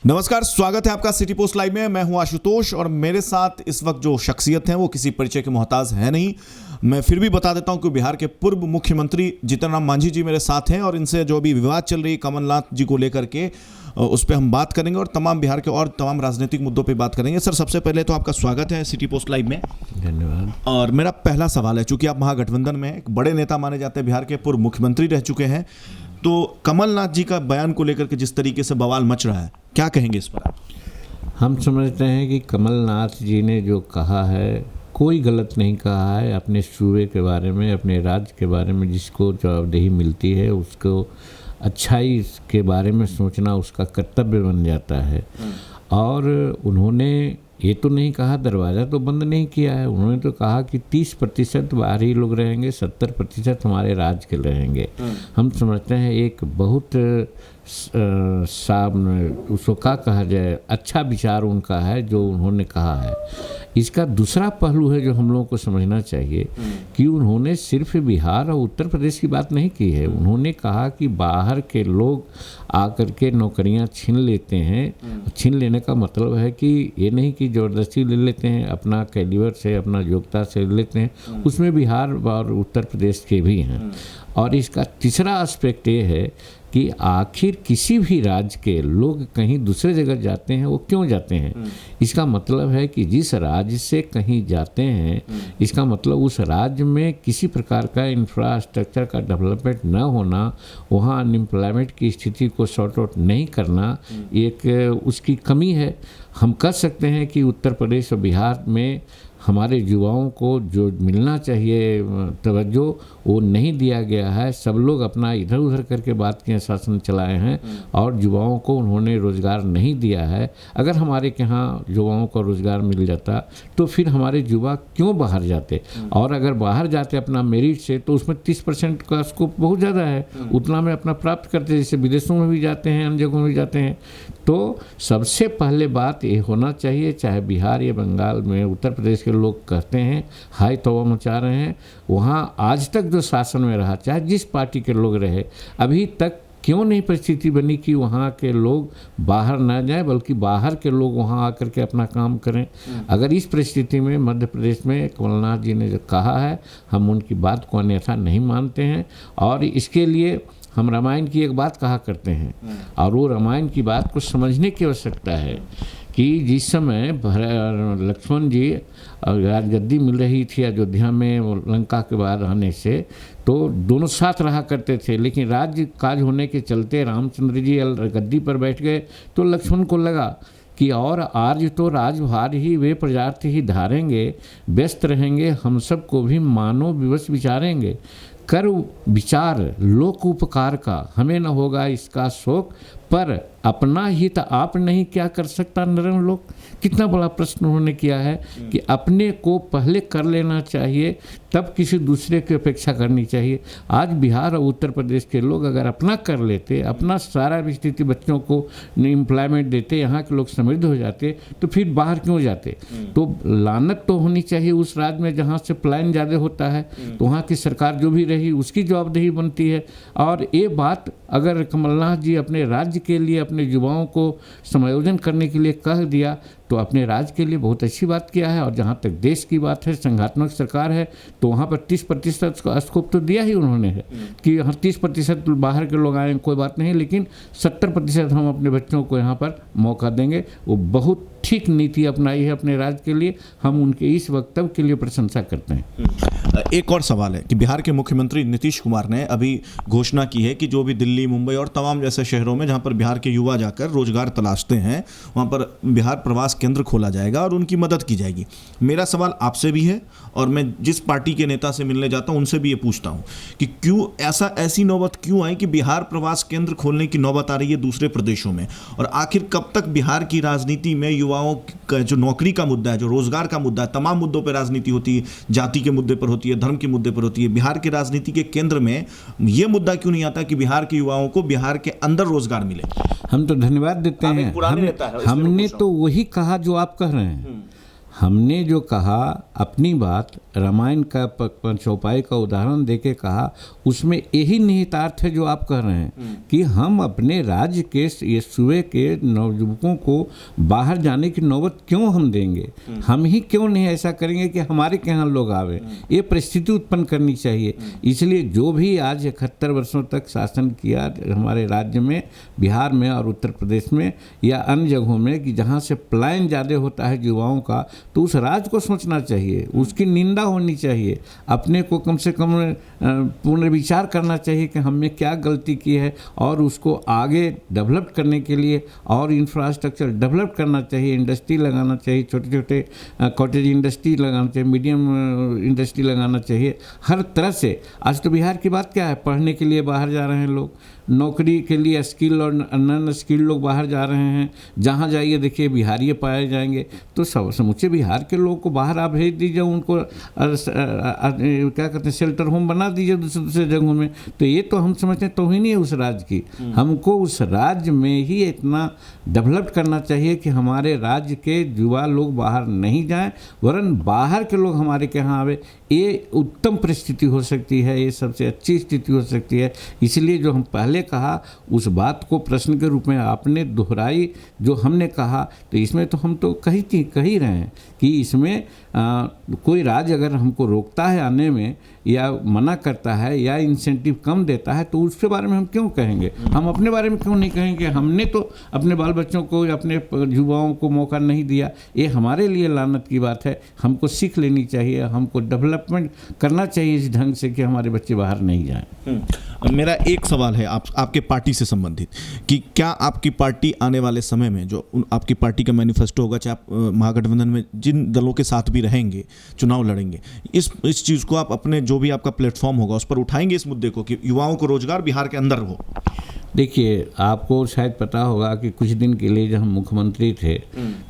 नमस्कार, स्वागत है आपका सिटी पोस्ट लाइव में। मैं हूं आशुतोष और मेरे साथ इस वक्त जो शख्सियत हैं वो किसी परिचय के मोहताज है नहीं। मैं फिर भी बता देता हूं कि बिहार के पूर्व मुख्यमंत्री जीतन राम मांझी जी मेरे साथ हैं और इनसे जो भी विवाद चल रही है कमलनाथ जी को लेकर के उस पर हम बात करेंगे और तमाम बिहार के और तमाम राजनीतिक मुद्दों पे बात करेंगे। सर, सबसे पहले तो आपका स्वागत है सिटी पोस्ट लाइव में। धन्यवाद। और मेरा पहला सवाल है, चूंकि आप महागठबंधन में एक बड़े नेता माने जाते हैं, बिहार के पूर्व मुख्यमंत्री रह चुके हैं, तो कमलनाथ जी का बयान को लेकर के जिस तरीके से बवाल मच रहा है, क्या कहेंगे इस पर आप? हम समझते हैं कि कमलनाथ जी ने जो कहा है कोई गलत नहीं कहा है। अपने सूबे के बारे में, अपने राज्य के बारे में जिसको जवाबदेही मिलती है उसको अच्छाई के बारे में सोचना उसका कर्तव्य बन जाता है। और उन्होंने ये तो नहीं कहा, दरवाज़ा तो बंद नहीं किया है। उन्होंने तो कहा कि 30% बाहरी लोग रहेंगे, 70% हमारे राज्य के रहेंगे। हम समझते हैं एक बहुत उसको क्या कहा जाए, अच्छा विचार उनका है जो उन्होंने कहा है। इसका दूसरा पहलू है जो हम लोगों को समझना चाहिए कि उन्होंने सिर्फ बिहार और उत्तर प्रदेश की बात नहीं की है। उन्होंने कहा कि बाहर के लोग आकर के नौकरियां छीन लेते हैं। छीन लेने का मतलब है कि ये नहीं कि ज़बरदस्ती ले लेते हैं, अपना कैलिबर से, अपना योग्यता से ले लेते हैं। उसमें बिहार और उत्तर प्रदेश के भी हैं। और इसका तीसरा एस्पेक्ट ये है कि आखिर किसी भी राज्य के लोग कहीं दूसरे जगह जाते हैं, वो क्यों जाते हैं? इसका मतलब है कि जिस राज्य से कहीं जाते हैं, इसका मतलब उस राज्य में किसी प्रकार का इंफ्रास्ट्रक्चर का डेवलपमेंट न होना, वहाँ अनएम्प्लॉयमेंट की स्थिति को सॉर्ट आउट नहीं करना, एक उसकी कमी है। हम कह सकते हैं कि उत्तर प्रदेश और बिहार में हमारे युवाओं को जो मिलना चाहिए तवज्जो वो नहीं दिया गया है। सब लोग अपना इधर उधर करके बात के शासन चलाए हैं और युवाओं को उन्होंने रोज़गार नहीं दिया है। अगर हमारे यहाँ युवाओं को रोज़गार मिल जाता तो फिर हमारे युवा क्यों बाहर जाते? और अगर बाहर जाते अपना मेरिट से तो उसमें 30% का स्कोप बहुत ज़्यादा है, उतना में अपना प्राप्त करते, जैसे विदेशों में भी जाते हैं, अन्य जगहों में भी जाते हैं। तो सबसे पहले बात ये होना चाहिए, चाहे बिहार या बंगाल में उत्तर प्रदेश के लोग कहते हैं हाय तौबा मचा रहे हैं, वहाँ आज तक जो शासन में रहा, चाहे जिस पार्टी के लोग रहे, अभी तक क्यों नहीं परिस्थिति बनी कि वहाँ के लोग बाहर ना जाएं, बल्कि बाहर के लोग वहाँ आकर के अपना काम करें? अगर इस परिस्थिति में मध्य प्रदेश में कमलनाथ जी ने जो कहा है, हम उनकी बात को अन्यथा नहीं मानते हैं। और इसके लिए हम रामायण की एक बात कहा करते हैं और वो रामायण की बात को समझने की आवश्यकता है कि जिस समय लक्ष्मण जी राजगद्दी मिल रही थी अयोध्या में लंका के बाद रहने से, तो दोनों साथ रहा करते थे, लेकिन राज्य काज होने के चलते रामचंद्र जी गद्दी पर बैठ गए तो लक्ष्मण को लगा कि और आज तो राजभार ही वे प्रजार्थ ही धारेंगे, व्यस्त रहेंगे, हम सबको भी मानो विवश विचारेंगे। कर विचार लोक उपकार का, हमें न होगा इसका शोक, पर अपना हित आप नहीं क्या कर सकता नरम लोक? कितना बड़ा प्रश्न उन्होंने किया है कि अपने को पहले कर लेना चाहिए, तब किसी दूसरे की अपेक्षा करनी चाहिए। आज बिहार और उत्तर प्रदेश के लोग अगर अपना कर लेते, अपना सारा स्थिति बच्चों को एम्प्लॉयमेंट देते, यहाँ के लोग समृद्ध हो जाते, तो फिर बाहर क्यों जाते? तो लानत तो होनी चाहिए उस राज्य में जहाँ से पलायन ज़्यादा होता है, तो वहाँ की सरकार जो भी रही उसकी जवाबदेही बनती है। और ये बात अगर कमलनाथ जी अपने राज्य के लिए, अपने युवाओं को समायोजन करने के लिए कह दिया तो अपने राज्य के लिए बहुत अच्छी बात किया है। और जहाँ तक देश की बात है, संघात्मक सरकार है, तो वहाँ पर 30% का स्कोप तो दिया ही उन्होंने है कि हाँ 30% बाहर के लोग आए कोई बात नहीं, लेकिन 70% हम अपने बच्चों को यहाँ पर मौका देंगे। वो बहुत ठीक नीति अपनाई है अपने राज्य के लिए, हम उनके इस वक्तव्य के लिए प्रशंसा करते हैं। एक और सवाल है कि बिहार के मुख्यमंत्री नीतीश कुमार ने अभी घोषणा की है कि जो भी दिल्ली, मुंबई और तमाम जैसे शहरों में जहां पर बिहार के युवा जाकर रोजगार तलाशते हैं, वहां पर बिहार प्रवास केंद्र खोला जाएगा और उनकी मदद की जाएगी। मेरा सवाल आपसे भी है और मैं जिस पार्टी के नेता से मिलने जाता हूं उनसे भी ये पूछता हूं कि क्यों ऐसी नौबत क्यों आई कि बिहार प्रवास केंद्र खोलने की नौबत आ रही है दूसरे प्रदेशों में? और आखिर कब तक बिहार की राजनीति में युवाओं का जो नौकरी का मुद्दा है, जो रोजगार का मुद्दा है, तमाम मुद्दों पर राजनीति होती है, जाति के मुद्दे पर होती है, धर्म के मुद्दे पर होती है, बिहार की राजनीति के केंद्र में ये मुद्दा क्यों नहीं आता कि बिहार के युवाओं को बिहार के अंदर रोजगार मिले? हम तो धन्यवाद देते हैं। हमने तो वही कहा जो आप कह रहे हैं। हमने जो कहा अपनी बात, रामायण का चौपाई का उदाहरण देके कहा, उसमें यही निहितार्थ है जो आप कह रहे हैं कि हम अपने राज्य के ये सूबे के नवयुवकों को बाहर जाने की नौबत क्यों हम देंगे, हम ही क्यों नहीं ऐसा करेंगे कि हमारे के यहाँ लोग आवे। ये परिस्थिति उत्पन्न करनी चाहिए। इसलिए जो भी आज 71 वर्षों तक शासन किया हमारे राज्य में, बिहार में और उत्तर प्रदेश में या अन्य जगहों में, कि जहाँ से पलायन ज़्यादा होता है युवाओं का, तो उस राज्य को सोचना चाहिए, उसकी निंदा होनी चाहिए, अपने को कम से कम पुनर्विचार करना चाहिए कि हमने क्या गलती की है और उसको आगे डेवलप करने के लिए और इंफ्रास्ट्रक्चर डेवलप करना चाहिए, इंडस्ट्री लगाना चाहिए, छोटे छोटे कॉटेज इंडस्ट्री लगाना चाहिए, मीडियम इंडस्ट्री लगाना चाहिए, हर तरह से। आज तो बिहार की बात क्या है, पढ़ने के लिए बाहर जा रहे हैं लोग, नौकरी के लिए स्किल और नॉन स्किल लोग बाहर जा रहे हैं। जहाँ जाइए देखिए बिहारी पाए जाएंगे। तो समूचे बिहार के लोगों को बाहर आप भेज दीजिए, उनको क्या कहते हैं शेल्टर होम बना दीजिए दूसरे जगहों में। तो ये तो हम समझते हैं तौहीन ही है उस राज्य की। हमको उस राज्य में ही इतना डेवलप करना चाहिए कि हमारे राज्य के युवा लोग बाहर नहीं जाएं, वरन बाहर के लोग हमारे के यहाँ आवे। ये उत्तम परिस्थिति हो सकती है, ये सबसे अच्छी स्थिति हो सकती है। इसलिए जो हम पहले कहा उस बात को प्रश्न के रूप में आपने दोहराई, जो हमने कहा, तो इसमें तो हम तो कह ही रहे हैं कि इसमें कोई राज्य अगर हमको रोकता है आने में या मना करता है या इंसेंटिव कम देता है तो उसके बारे में हम क्यों कहेंगे, हम अपने बारे में क्यों नहीं कहेंगे। हमने तो अपने बाल बच्चों को या अपने युवाओं को मौका नहीं दिया, ये हमारे लिए लानत की बात है। हमको सीख लेनी चाहिए, हमको डेवलपमेंट करना चाहिए इस ढंग से कि हमारे बच्चे बाहर नहीं जाएं। मेरा एक सवाल है आपके पार्टी से संबंधित कि क्या आपकी पार्टी आने वाले समय में जो आपकी पार्टी का मैनिफेस्टो होगा, चाहे आप महागठबंधन में जिन दलों के साथ भी रहेंगे, चुनाव लड़ेंगे, इस चीज़ को आप अपने जो भी आपका प्लेटफॉर्म होगा उस पर उठाएंगे इस मुद्दे को कि युवाओं को रोजगार बिहार के अंदर हो? देखिए, आपको शायद पता होगा कि कुछ दिन के लिए जब हम मुख्यमंत्री थे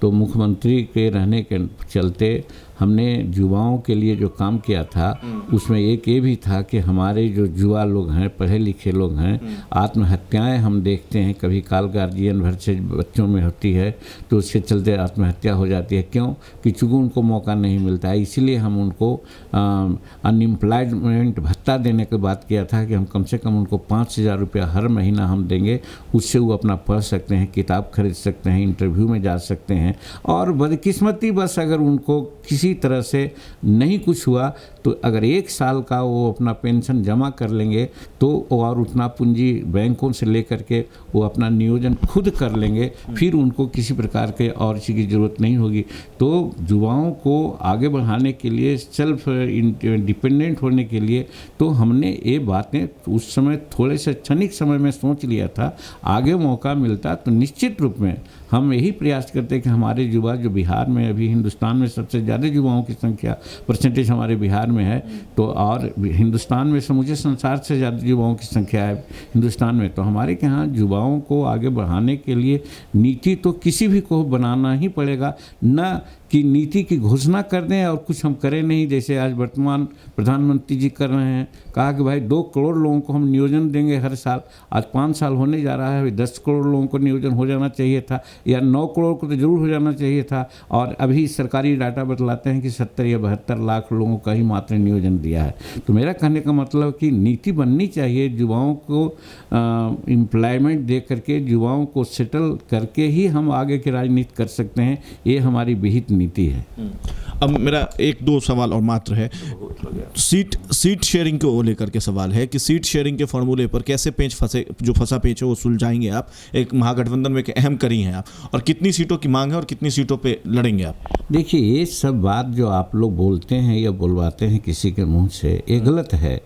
तो मुख्यमंत्री के रहने के चलते हमने युवाओं के लिए जो काम किया था उसमें एक ये भी था कि हमारे जो युवा लोग हैं, पढ़े लिखे लोग हैं, आत्महत्याएं हम देखते हैं कभी काल गार्जियन भर से बच्चों में होती है तो उसके चलते आत्महत्या हो जाती है। क्यों? कि चूँकि उनको मौका नहीं मिलता है। इसीलिए हम उनको अनएम्प्लॉयमेंट भत्ता देने की बात किया था कि हम कम से कम उनको 5,000 रुपया हर महीना हम देंगे। उससे वो अपना पढ़ सकते हैं, किताब खरीद सकते हैं, इंटरव्यू में जा सकते हैं। और बदकिस्मती बस अगर उनको किसी तरह से नहीं कुछ हुआ तो अगर 1 साल का वो अपना पेंशन जमा कर लेंगे तो और उतना पूंजी बैंकों से लेकर के वो अपना नियोजन खुद कर लेंगे, फिर उनको किसी प्रकार के और चीज़ की ज़रूरत नहीं होगी। तो युवाओं को आगे बढ़ाने के लिए, सेल्फ डिपेंडेंट होने के लिए तो हमने ये बातें उस समय थोड़े से क्षणिक समय में सोच लिया था। आगे मौका मिलता तो निश्चित रूप में हम यही प्रयास करते हैं कि हमारे युवा जो बिहार में, अभी हिंदुस्तान में सबसे ज़्यादा युवाओं की संख्या परसेंटेज हमारे बिहार में है, तो और हिंदुस्तान में समूचे संसार से ज़्यादा युवाओं की संख्या है हिंदुस्तान में। तो हमारे के यहाँ युवाओं को आगे बढ़ाने के लिए नीति तो किसी भी को बनाना ही पड़ेगा, न कि नीति की घोषणा कर दें और कुछ हम करें नहीं। जैसे आज वर्तमान प्रधानमंत्री जी कर रहे हैं, कहा कि भाई 2 करोड़ लोगों को हम नियोजन देंगे हर साल। आज 5 साल होने जा रहा है, 10 करोड़ लोगों को नियोजन हो जाना चाहिए था, या 9 करोड़ को तो जरूर हो जाना चाहिए था। और अभी सरकारी डाटा बतलाते हैं कि 70 या 72 लाख लोगों का ही मात्र नियोजन दिया है। तो मेरा कहने का मतलब कि नीति बननी चाहिए, युवाओं को एम्प्लॉयमेंट दे करके, युवाओं को सेटल करके ही हम आगे की राजनीति कर सकते हैं। ये हमारी विहित नीति है। अब मेरा 1-2 सवाल और मात्र है। सीट शेयरिंग को लेकर के सवाल है कि सीट शेयरिंग के फॉर्मूले पर कैसे पेंच फंसे, जो फंसा पेंच है वो सुलझाएंगे आप? एक महागठबंधन में अहम कड़ी हैं आप, और कितनी सीटों की मांग है और कितनी सीटों पे लड़ेंगे आप? देखिए, ये सब बात जो आप लोग बोलते हैं या बुलवाते हैं किसी के मुंह से, ये गलत है।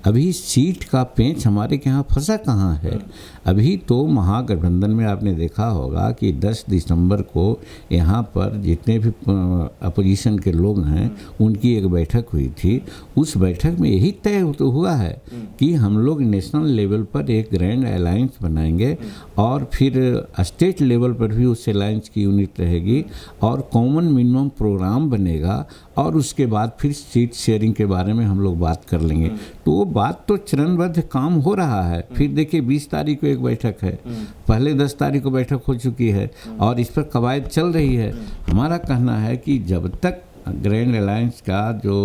अभी सीट का पेंच हमारे के यहाँ फंसा कहाँ है? अभी तो महागठबंधन में आपने देखा होगा कि 10 दिसंबर को यहाँ पर जितने भी अपोजिशन के लोग हैं उनकी एक बैठक हुई थी। उस बैठक में यही तय हुआ है कि हम लोग नेशनल लेवल पर एक ग्रैंड अलायंस बनाएंगे और फिर स्टेट लेवल पर भी उस अलायंस की यूनिट रहेगी और कॉमन मिनिमम प्रोग्राम बनेगा और उसके बाद फिर सीट शेयरिंग के बारे में हम लोग बात कर लेंगे। तो वो बात तो चरणबद्ध काम हो रहा है। फिर देखिए 20 तारीख को एक बैठक है, पहले 10 तारीख को बैठक हो चुकी है और इस पर कवायद चल रही है। हमारा कहना कहना है कि जब तक ग्रैंड अलायंस का जो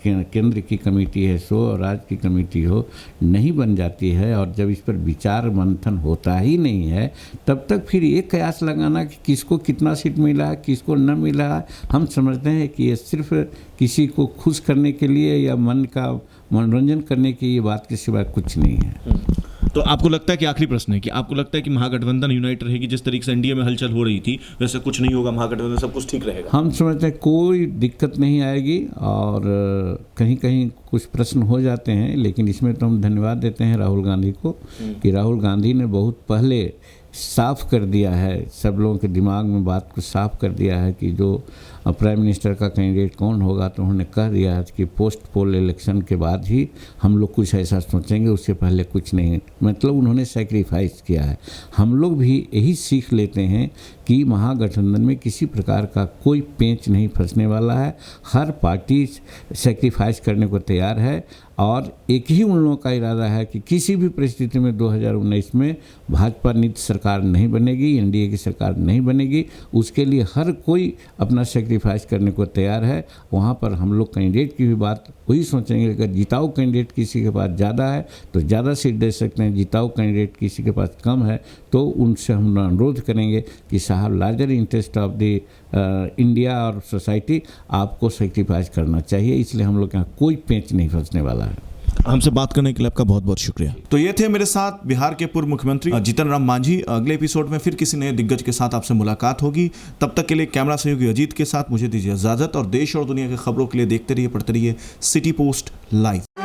केंद्र की कमेटी है सो और राज्य की कमेटी हो नहीं बन जाती है और जब इस पर विचार मंथन होता ही नहीं है, तब तक फिर ये कयास लगाना कि किसको कितना सीट मिला है, किसको न मिला है, हम समझते हैं कि ये सिर्फ किसी को खुश करने के लिए या मन का मनोरंजन करने की ये बात के सिवा कुछ नहीं है। तो आपको लगता है कि आखिरी प्रश्न है कि आपको लगता है कि महागठबंधन यूनाइट रहेगी? जिस तरीके से एनडीए में हलचल हो रही थी वैसे कुछ नहीं होगा, महागठबंधन सब कुछ ठीक रहेगा? हम समझते हैं कोई दिक्कत नहीं आएगी और कहीं कहीं कुछ प्रश्न हो जाते हैं, लेकिन इसमें तो हम धन्यवाद देते हैं राहुल गांधी को कि राहुल गांधी ने बहुत पहले साफ कर दिया है, सब लोगों के दिमाग में बात को साफ कर दिया है कि जो प्राइम मिनिस्टर का कैंडिडेट कौन होगा, तो उन्होंने कह दिया है कि पोस्ट पोल इलेक्शन के बाद ही हम लोग कुछ ऐसा सोचेंगे, उससे पहले कुछ नहीं। मतलब उन्होंने सेक्रीफाइस किया है। हम लोग भी यही सीख लेते हैं कि महागठबंधन में किसी प्रकार का कोई पेंच नहीं फंसने वाला है। हर पार्टी सेक्रीफाइस करने को तैयार है और एक ही उन लोगों का इरादा है कि किसी भी परिस्थिति में 2019 में भाजपा नीति सरकार नहीं बनेगी, एनडीए की सरकार नहीं बनेगी। उसके लिए हर कोई अपना सेक्रीफाइस करने को तैयार है। वहाँ पर हम लोग कैंडिडेट की भी बात वही सोचेंगे, अगर जिताऊ कैंडिडेट किसी के पास ज़्यादा है तो ज़्यादा सीट दे सकते हैं, जिताऊ कैंडिडेट किसी के पास कम है तो उनसे हम अनुरोध करेंगे कि साहब larger interest of the India और सोसाइटी आपको सेक्रीफाइस करना चाहिए। इसलिए हम लोग यहाँ कोई पेंच नहीं फंसने वाला है। हमसे बात करने के लिए आपका बहुत बहुत शुक्रिया। तो ये थे मेरे साथ बिहार के पूर्व मुख्यमंत्री जीतन राम मांझी। अगले एपिसोड में फिर किसी नए दिग्गज के साथ आपसे मुलाकात होगी। तब तक के लिए कैमरा सहयोगी अजीत के साथ मुझे दीजिए इजाजत और देश और दुनिया की खबरों के लिए देखते रहिए, पढ़ते रहिए सिटी पोस्ट लाइव।